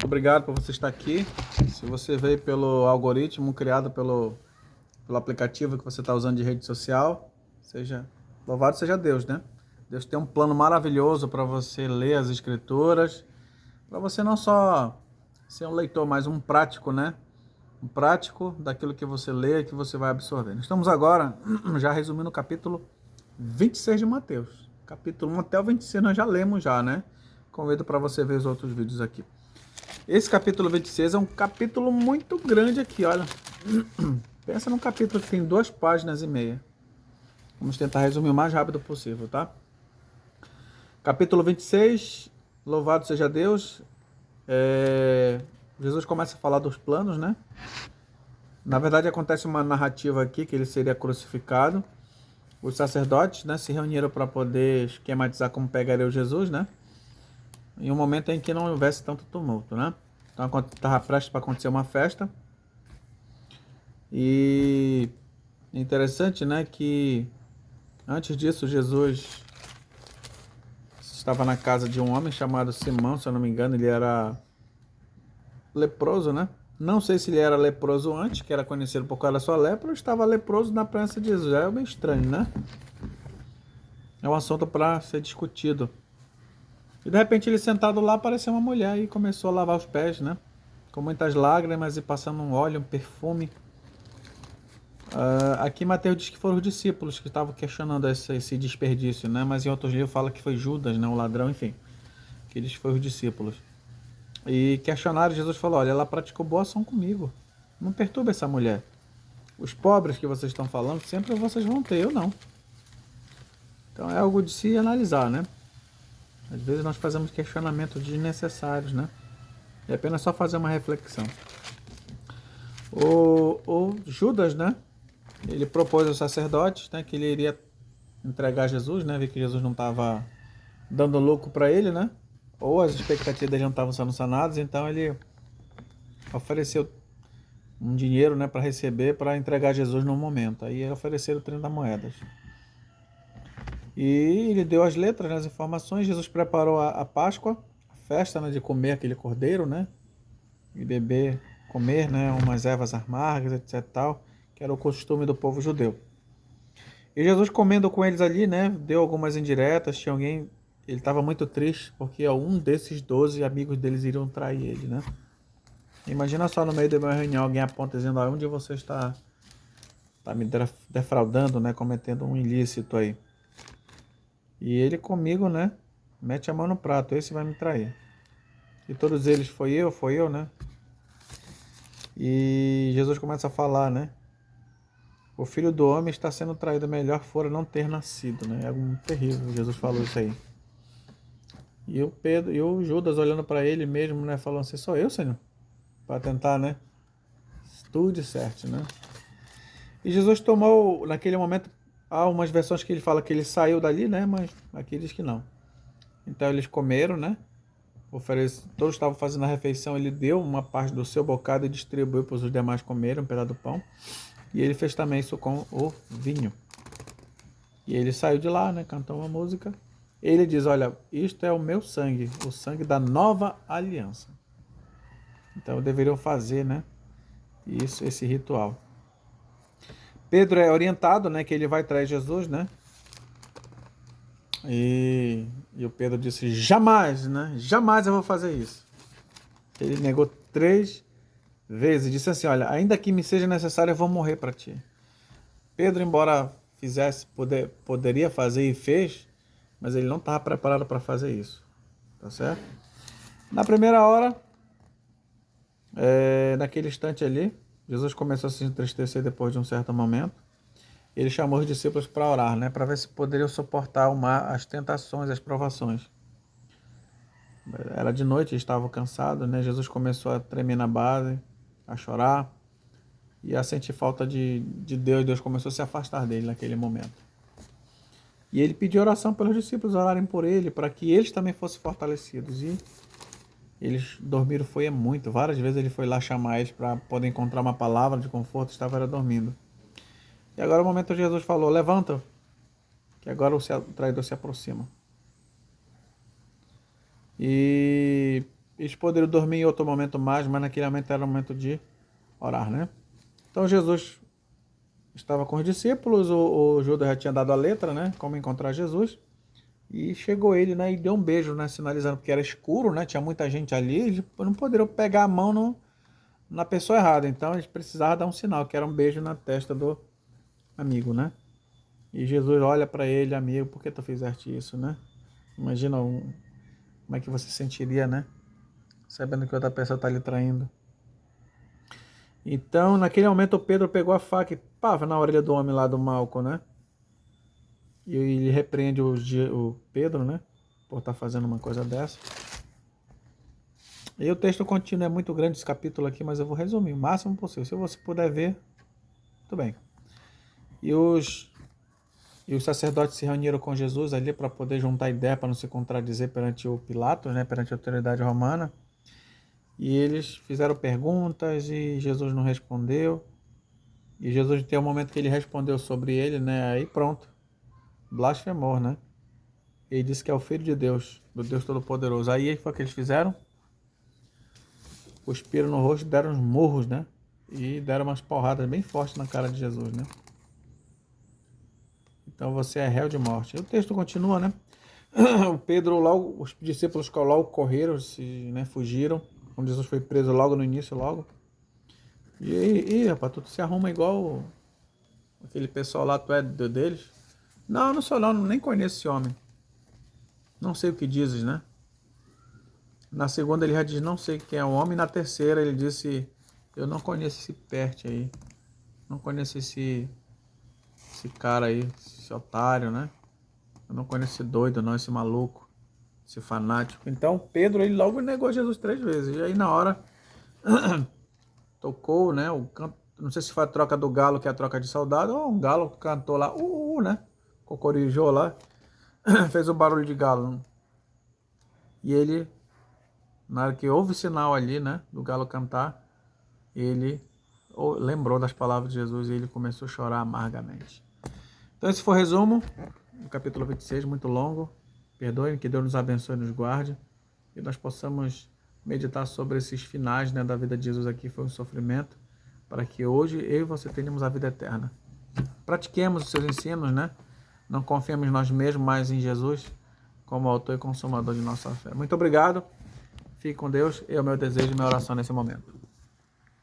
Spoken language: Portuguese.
Obrigado por você estar aqui. Se você veio pelo algoritmo criado pelo aplicativo que você está usando de rede social, seja louvado seja Deus, né? Deus tem um plano maravilhoso para você ler as escrituras, para você não só ser um leitor, mas um prático, né? Um prático daquilo que você lê e que você vai absorvendo. Estamos agora, já resumindo o capítulo 26 de Mateus. Capítulo 1 até o 26 nós já lemos já, né? Convido para você ver os outros vídeos aqui. Esse capítulo 26 é um capítulo muito grande aqui, olha. Pensa num capítulo que tem 2 páginas e meia. Vamos tentar resumir o mais rápido possível, tá? Capítulo 26, louvado seja Deus. Jesus começa a falar dos planos, né? Na verdade, acontece uma narrativa aqui que ele seria crucificado. Os sacerdotes, né, se reuniram para poder esquematizar como pegaria o Jesus, né? Em um momento em que não houvesse tanto tumulto, né? Então estava prestes para acontecer uma festa. E é interessante, né, que antes disso Jesus estava na casa de um homem chamado Simão, se eu não me engano, ele era leproso, né? Não sei se ele era leproso antes, que era conhecido por causa da sua lepra, ou estava leproso na presença de Jesus. É meio estranho, né? É um assunto para ser discutido. E de repente ele sentado lá apareceu uma mulher e começou a lavar os pés, né? Com muitas lágrimas e passando um óleo, um perfume. Aqui Mateus diz que foram os discípulos que estavam questionando esse desperdício, né? Mas em outros livros fala que foi Judas, né? O ladrão, enfim. Que eles foram os discípulos. E questionaram, Jesus falou, olha, ela praticou boa ação comigo. Não perturbe essa mulher. Os pobres que vocês estão falando, sempre vocês vão ter, eu não. Então é algo de se analisar, né? Às vezes nós fazemos questionamentos desnecessários, né? É apenas só fazer uma reflexão. O Judas, né? Ele propôs aos sacerdotes, né, que ele iria entregar Jesus, né? Ver que Jesus não estava dando lucro para ele, né? Ou as expectativas dele não estavam sendo sanadas, então ele ofereceu um dinheiro, né, para receber, para entregar Jesus no momento. Aí ofereceram 30 moedas. E ele deu as letras, né, as informações. Jesus preparou a Páscoa, a festa, né, de comer aquele cordeiro, né? E beber, comer, né, umas ervas amargas, etc. tal, que era o costume do povo judeu. E Jesus comendo com eles ali, né, deu algumas indiretas, tinha alguém, ele estava muito triste, porque um desses 12 amigos deles iriam trair ele, né. Imagina só no meio de uma reunião, alguém aponta dizendo, onde você está me defraudando, né, cometendo um ilícito aí. E ele comigo, né, mete a mão no prato, esse vai me trair. E todos eles, foi eu, né. E Jesus começa a falar, né, o filho do homem está sendo traído, melhor fora não ter nascido, né? É algo terrível, Jesus falou isso aí. E o Pedro e o Judas olhando para ele mesmo, né, falando assim, sou eu, Senhor? Para tentar, né, tudo certo, né? E Jesus tomou, naquele momento, há umas versões que ele fala que ele saiu dali, né, mas aqui diz que não. Então eles comeram, né? Todos estavam fazendo a refeição, ele deu uma parte do seu bocado e distribuiu para os demais comerem um pedaço do pão. E ele fez também isso com o vinho. E ele saiu de lá, né, cantou uma música. Ele diz, olha, isto é o meu sangue, o sangue da nova aliança. Então deveriam fazer, né, isso, esse ritual. Pedro é orientado, né, que ele vai trair Jesus, né. E o Pedro disse, jamais, né, jamais eu vou fazer isso. Ele negou 3 vezes, disse assim, olha, ainda que me seja necessário, eu vou morrer para ti. Pedro, embora poderia fazer e fez, mas ele não estava preparado para fazer isso, tá certo? Na primeira hora, naquele instante ali, Jesus começou a se entristecer depois de um certo momento. Ele chamou os discípulos para orar, né, para ver se poderiam suportar as tentações, as provações. Era de noite, estavam cansados, né? Jesus começou a tremer na base, a chorar e a sentir falta de Deus. Deus começou a se afastar dele naquele momento. E ele pediu oração pelos discípulos orarem por ele, para que eles também fossem fortalecidos. E eles dormiram foi muito. Várias vezes ele foi lá chamar eles para poder encontrar uma palavra de conforto, estava dormindo. E agora o momento Jesus falou, levanta, que agora o traidor se aproxima. E Eles poderiam dormir em outro momento mais, mas naquele momento era o momento de orar, né? Então Jesus estava com os discípulos, o Judas já tinha dado a letra, né? Como encontrar Jesus. E chegou ele, né? E deu um beijo, né? Sinalizando que era escuro, né? Tinha muita gente ali. Eles não poderiam pegar a mão na pessoa errada. Então eles precisavam dar um sinal, que era um beijo na testa do amigo, né? E Jesus olha para ele, amigo, por que tu fizeste isso, né? Imagina como é que você sentiria, né? Sabendo que outra pessoa está lhe traindo. Então, naquele momento, o Pedro pegou a faca e pava na orelha do homem lá do Malco, né? E ele repreende o Pedro, né? Por estar fazendo uma coisa dessa. E o texto contínuo é muito grande esse capítulo aqui, mas eu vou resumir o máximo possível. Se você puder ver, tudo bem. E os sacerdotes se reuniram com Jesus ali para poder juntar ideia, para não se contradizer perante o Pilatos, né? Perante a autoridade romana. E eles fizeram perguntas e Jesus não respondeu. E Jesus tem um momento que ele respondeu sobre ele, né? Aí pronto. Blasfemou, né? Ele disse que é o Filho de Deus, do Deus Todo-Poderoso. Aí foi o que eles fizeram? Cuspiram no rosto, deram uns murros, né? E deram umas porradas bem fortes na cara de Jesus, né? Então você é réu de morte. E o texto continua, né? O Pedro, logo, os discípulos logo correram, né, fugiram. Quando Jesus foi preso logo no início, logo. E rapaz, tu se arruma igual aquele pessoal lá, tu é deles? Não, não sou não, nem conheço esse homem. Não sei o que dizes, né? Na segunda ele já diz, não sei quem é o homem. Na terceira ele disse, eu não conheço esse perte aí. Não conheço esse cara aí, esse otário, né? Eu não conheço esse doido não, esse maluco, esse fanático. Então Pedro, ele logo negou Jesus 3 vezes. E aí na hora tocou, né? O canto, não sei se foi a troca do galo, que é a troca de soldado, ou um galo cantou lá, né? Cocorijou lá, fez o barulho de galo. E ele, na hora que houve o sinal ali, né? Do galo cantar, ele lembrou das palavras de Jesus e ele começou a chorar amargamente. Então esse foi o resumo do capítulo 26, muito longo. Perdoem, que Deus nos abençoe e nos guarde. E nós possamos meditar sobre esses finais, né, da vida de Jesus aqui, foi um sofrimento, para que hoje eu e você tenhamos a vida eterna. Pratiquemos os seus ensinos, né? Não confiemos em nós mesmos, mas em Jesus, como autor e consumador de nossa fé. Muito obrigado. Fique com Deus. É o meu desejo e minha oração nesse momento.